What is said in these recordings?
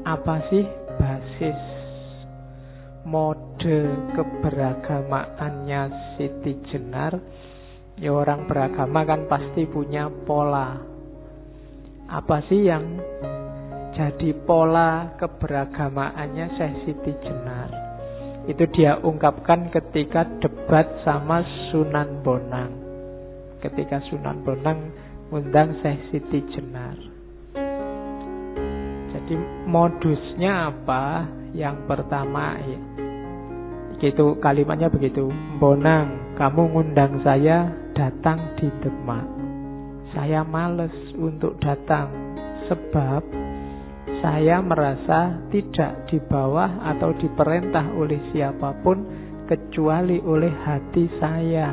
apa sih basis mode keberagamaannya Siti Jenar? Ya orang beragama kan pasti punya pola. Apa sih yang jadi pola keberagamaannya Syekh Siti Jenar? Itu dia ungkapkan ketika debat sama Sunan Bonang. Ketika Sunan Bonang undang Syekh Siti Jenar. Jadi modusnya apa? Yang pertama ya, itu kalimatnya begitu. Bonang, kamu ngundang saya datang di Demak. Saya males untuk datang sebab saya merasa tidak di bawah atau diperintah oleh siapapun kecuali oleh hati saya.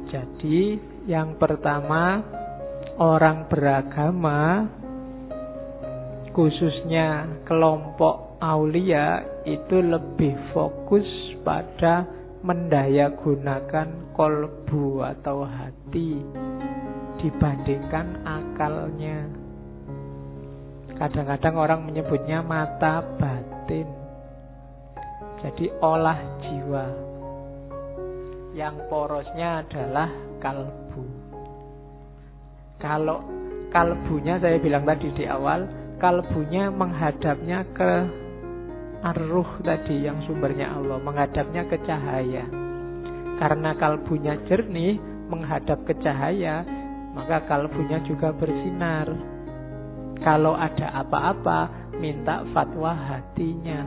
Jadi yang pertama, orang beragama khususnya kelompok aulia itu lebih fokus pada mendayagunakan kolbu atau hati dibandingkan akalnya. Kadang-kadang orang menyebutnya mata batin. Jadi olah jiwa. Yang porosnya adalah kalbu. Kalau kalbunya, saya bilang tadi di awal, kalbunya menghadapnya ke ar-ruh tadi yang sumbernya Allah, menghadapnya ke cahaya. Karena kalbunya jernih menghadap ke cahaya, maka kalbunya juga bersinar. Kalau ada apa-apa, minta fatwa hatinya.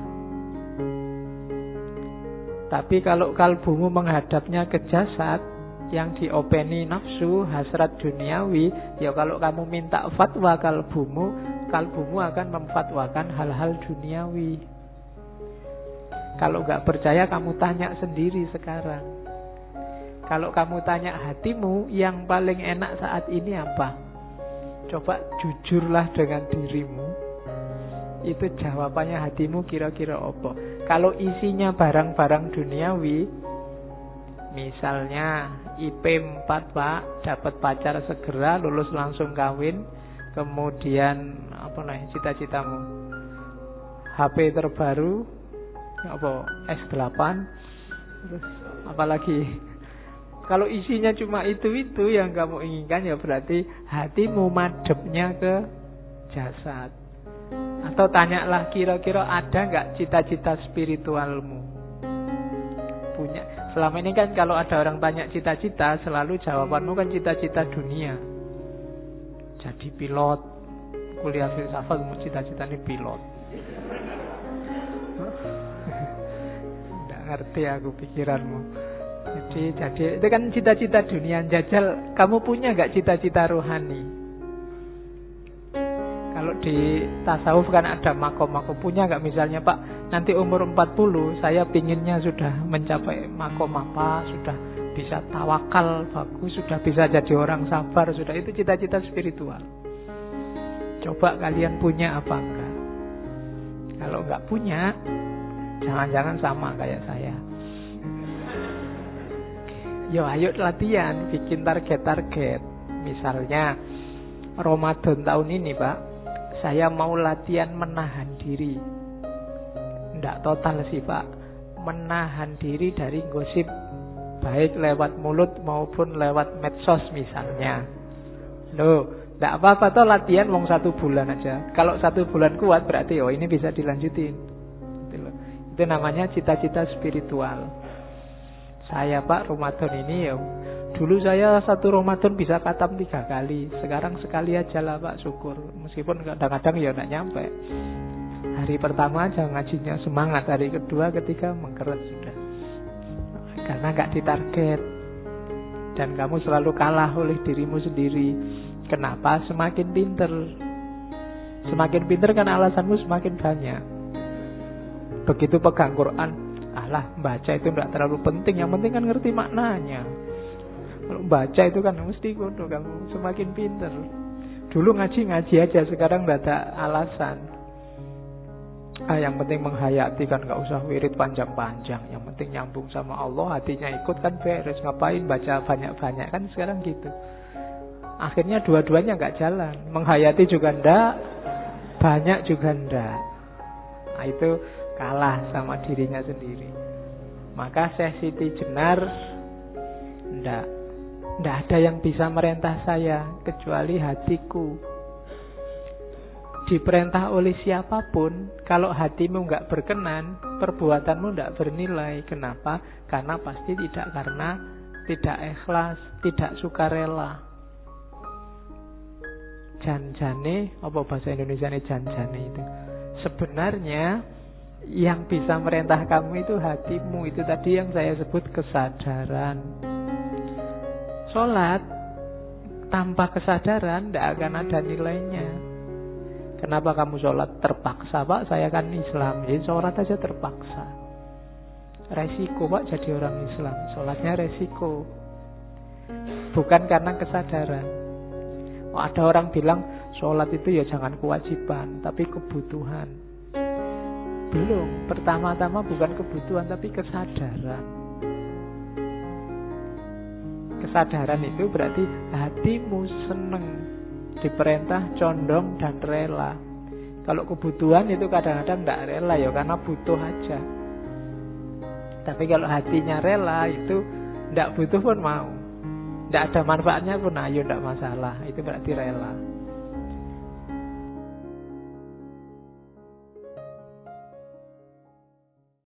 Tapi kalau kalbumu menghadapnya ke jasad yang diopeni nafsu, hasrat duniawi, ya kalau kamu minta fatwa kalbumu akan memfatwakan hal-hal duniawi. Kalau gak percaya, kamu tanya sendiri sekarang. Kalau kamu tanya hatimu, yang paling enak saat ini apa? Coba jujurlah dengan dirimu. Itu jawabannya hatimu kira-kira apa? Kalau isinya barang-barang duniawi, misalnya IP 4 Pak, dapat pacar segera, lulus langsung kawin, kemudian apa cita-citamu? HP terbaru, apa S8, terus apalagi? Kalau isinya cuma itu yang kamu inginkan, ya berarti hatimu madepnya ke jasad. Atau tanyalah, kira-kira ada nggak cita-cita spiritualmu? Punya. Selama ini kan kalau ada orang tanya cita-cita, selalu jawabanmu kan cita-cita dunia. Jadi pilot, kuliah filsafat, cita-citanya pilot. Nggak ngerti aku pikiranmu. Jadi itu kan cita-cita dunia. Jajal, kamu punya nggak cita-cita rohani? Kalau di tasawuf kan ada makom-makom. Punya nggak misalnya, Pak, nanti umur 40 saya pinginnya sudah mencapai makom apa, sudah bisa tawakal bagus, sudah bisa jadi orang sabar, sudah. Itu cita-cita spiritual. Coba kalian punya apa enggak? Kalau enggak punya, jangan-jangan sama kayak saya. Yo, ayo latihan, bikin target-target. Misalnya Ramadan tahun ini, Pak, saya mau latihan menahan diri. Nggak total sih, Pak. Menahan diri dari gosip, baik lewat mulut maupun lewat medsos misalnya. Loh, nggak apa-apa toh latihan wong 1 bulan aja. Kalau 1 bulan kuat berarti ini bisa dilanjutin. Itu namanya cita-cita spiritual. Saya, Pak, Ramadan ini dulu saya 1 Ramadan bisa khatam 3 kali. Sekarang sekali aja lah, Pak, syukur. Meskipun kadang-kadang nggak nyampe. Hari pertama aja ngajinya semangat, hari kedua, ketiga mengkeret sudah. Karena nggak ditarget. Dan kamu selalu kalah oleh dirimu sendiri. Kenapa? Semakin pinter. Semakin pinter kan alasanmu semakin banyak. Begitu pegang Quran, alah, baca itu tidak terlalu penting. Yang penting kan ngerti maknanya. Kalau baca itu kan mesti kudu kamu semakin pinter. Dulu ngaji aja, sekarang tidak ada alasan. Yang penting menghayati, kan nggak usah wirid panjang-panjang. Yang penting nyambung sama Allah, hatinya ikut kan beres. Ngapain baca banyak-banyak, kan sekarang gitu. Akhirnya dua-duanya nggak jalan. Menghayati juga ndak, banyak juga ndak. Nah, itu kalah sama dirinya sendiri. Maka Syekh Siti Jenar ndak ada yang bisa merintah saya kecuali hatiku. Diperintah oleh siapapun, kalau hatimu nggak berkenan, perbuatanmu nggak bernilai. Kenapa? Karena pasti tidak ikhlas, tidak sukarela. Janjane, apa bahasa Indonesia ini janjane itu? Sebenarnya yang bisa merintah kamu itu hatimu. Itu tadi yang saya sebut kesadaran. Sholat tanpa kesadaran tidak akan ada nilainya. Kenapa kamu sholat terpaksa? Pak, saya kan Islam, jadi sholat aja terpaksa. Resiko Pak jadi orang Islam, sholatnya resiko, bukan karena kesadaran. Ada orang bilang sholat itu ya jangan kewajiban, tapi kebutuhan. Belum, pertama-tama bukan kebutuhan, tapi kesadaran. Kesadaran itu berarti hatimu seneng, diperintah, condong, dan rela. Kalau kebutuhan itu kadang-kadang tidak rela ya, karena butuh aja. Tapi kalau hatinya rela itu tidak butuh pun mau, tidak ada manfaatnya pun ayo, tidak masalah. Itu berarti rela.